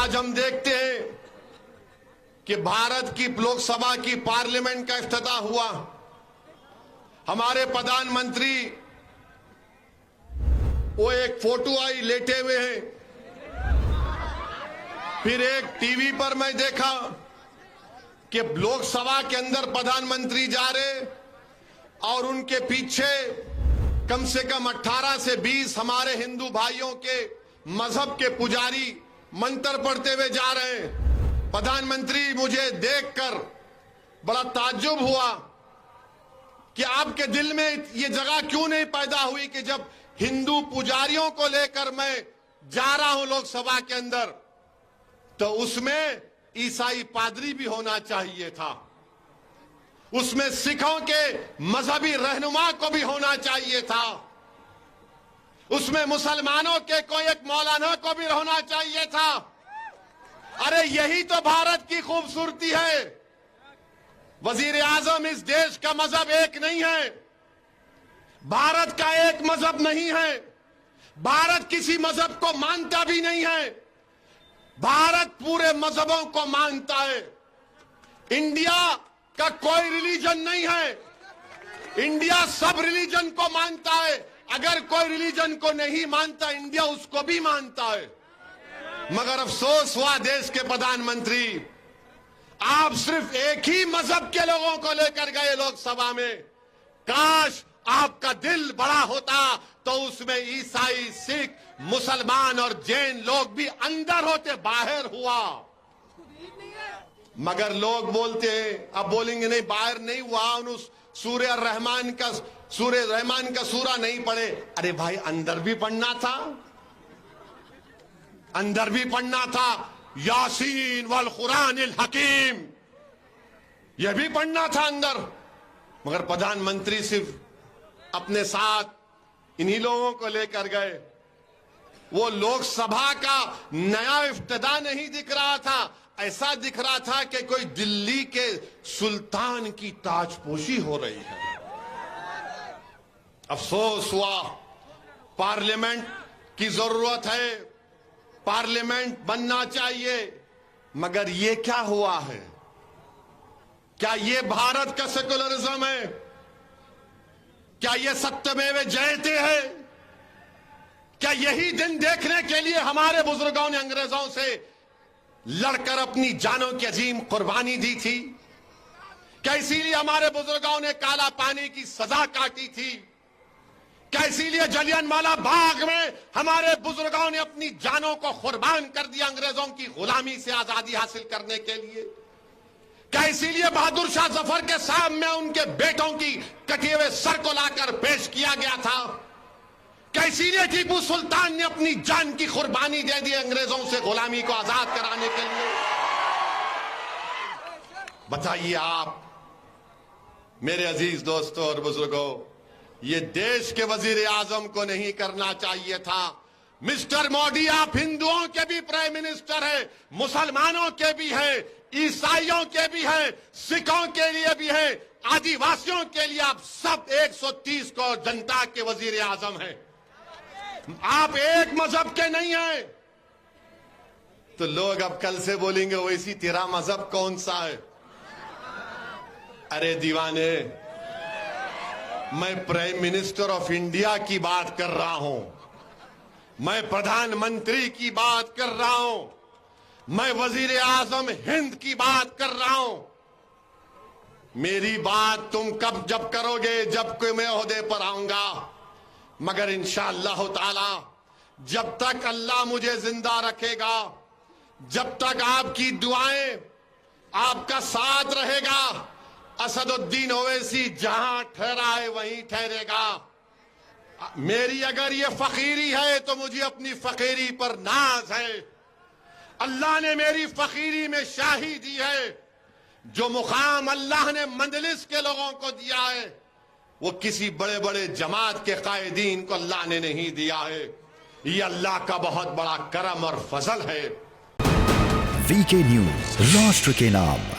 आज हम देखते हैं कि भारत की लोकसभा की पार्लियामेंट का इफ्तिताह हुआ। हमारे प्रधानमंत्री वो एक फोटो आई लेटे हुए हैं। फिर एक टीवी पर मैं देखा कि लोकसभा के अंदर प्रधानमंत्री जा रहे और उनके पीछे कम से कम 18 से 20 हमारे हिंदू भाइयों के मजहब के पुजारी मंत्र पढ़ते हुए जा रहे हैं। प्रधानमंत्री, मुझे देखकर बड़ा ताज्जुब हुआ कि आपके दिल में ये जगह क्यों नहीं पैदा हुई कि जब हिंदू पुजारियों को लेकर मैं जा रहा हूं लोकसभा के अंदर, तो उसमें ईसाई पादरी भी होना चाहिए था, उसमें सिखों के मजहबी रहनुमा को भी होना चाहिए था, उसमें मुसलमानों के कोई एक मौलाना को भी होना चाहिए था। अरे यही तो भारत की खूबसूरती है। वजीर आजम, इस देश का मजहब एक नहीं है, भारत का एक मजहब नहीं है, भारत किसी मजहब को मानता भी नहीं है, भारत पूरे मजहबों को मानता है। इंडिया का कोई रिलीजन नहीं है, इंडिया सब रिलीजन को मानता है। अगर कोई रिलीजन को नहीं मानता, इंडिया उसको भी मानता है। मगर अफसोस हुआ देश के प्रधानमंत्री, आप सिर्फ एक ही मजहब के लोगों को लेकर गए लोकसभा में। काश आपका दिल बड़ा होता तो उसमें ईसाई, सिख, मुसलमान और जैन लोग भी अंदर होते, बाहर हुआ। मगर लोग बोलते हैं, अब बोलेंगे नहीं बाहर नहीं हुआ, उस सूर्य रहमान का सूरा नहीं पढ़े। अरे भाई, अंदर भी पढ़ना था, अंदर भी पढ़ना था। यासीन वल कुरानिल हकीम, यह भी पढ़ना था अंदर। मगर प्रधानमंत्री सिर्फ अपने साथ इन्हीं लोगों को लेकर गए। वो लोकसभा का नया इफ्तिताह नहीं दिख रहा था, ऐसा दिख रहा था कि कोई दिल्ली के सुल्तान की ताजपोशी हो रही है। अफसोस हुआ, पार्लियामेंट की जरूरत है, पार्लियामेंट बनना चाहिए। मगर ये क्या हुआ है? क्या ये भारत का सेकुलरिज्म है? क्या ये सत्यमेव जयते है? क्या यही दिन देखने के लिए हमारे बुजुर्गों ने अंग्रेजों से लड़कर अपनी जानों की अजीम कुर्बानी दी थी? क्या इसीलिए हमारे बुजुर्गों ने काला पानी की सजा काटी थी? क्या इसीलिए जलियांवाला बाग में हमारे बुजुर्गों ने अपनी जानों को कुर्बान कर दिया अंग्रेजों की गुलामी से आजादी हासिल करने के लिए? क्या इसीलिए बहादुर शाह जफर के सामने उनके बेटों की कटे हुए सर को लाकर पेश किया गया था? क्या इसीलिए टीपू सुल्तान ने अपनी जान की कुर्बानी दे दी अंग्रेजों से गुलामी को आजाद कराने के लिए? बताइए आप मेरे अजीज दोस्तों और बुजुर्गों, ये देश के वजीर आजम को नहीं करना चाहिए था। मिस्टर मोदी, आप हिंदुओं के भी प्राइम मिनिस्टर हैं, मुसलमानों के भी हैं, ईसाइयों के भी हैं, सिखों के लिए भी हैं, आदिवासियों के लिए आप सब 130 करोड़ जनता के वजीर आजम हैं। आप एक मजहब के नहीं हैं। तो लोग अब कल से बोलेंगे वैसी तेरा मजहब कौन सा है? अरे दीवाने, मैं प्राइम मिनिस्टर ऑफ इंडिया की बात कर रहा हूं, मैं प्रधानमंत्री की बात कर रहा हूं, मैं वजीर आजम हिंद की बात कर रहा हूं। मेरी बात तुम जब करोगे, जब कोई मैं ओहदे पर आऊंगा। मगर इंशाअल्लाह ताला जब तक अल्लाह मुझे जिंदा रखेगा, जब तक आपकी दुआएं, आपका साथ रहेगा, असदुद्दीन ओवैसी जहां ठहरा है वहीं ठहरेगा। मेरी अगर ये फकीरी है तो मुझे अपनी फकीरी पर नाज है। अल्लाह ने मेरी फकीरी में शाही दी है। जो मुकाम अल्लाह ने मंजलिस के लोगों को दिया है, वो किसी बड़े बड़े जमात के कायदीन को अल्लाह ने नहीं दिया है। ये अल्लाह का बहुत बड़ा करम और फजल है। वीके न्यूज, राष्ट्र के नाम।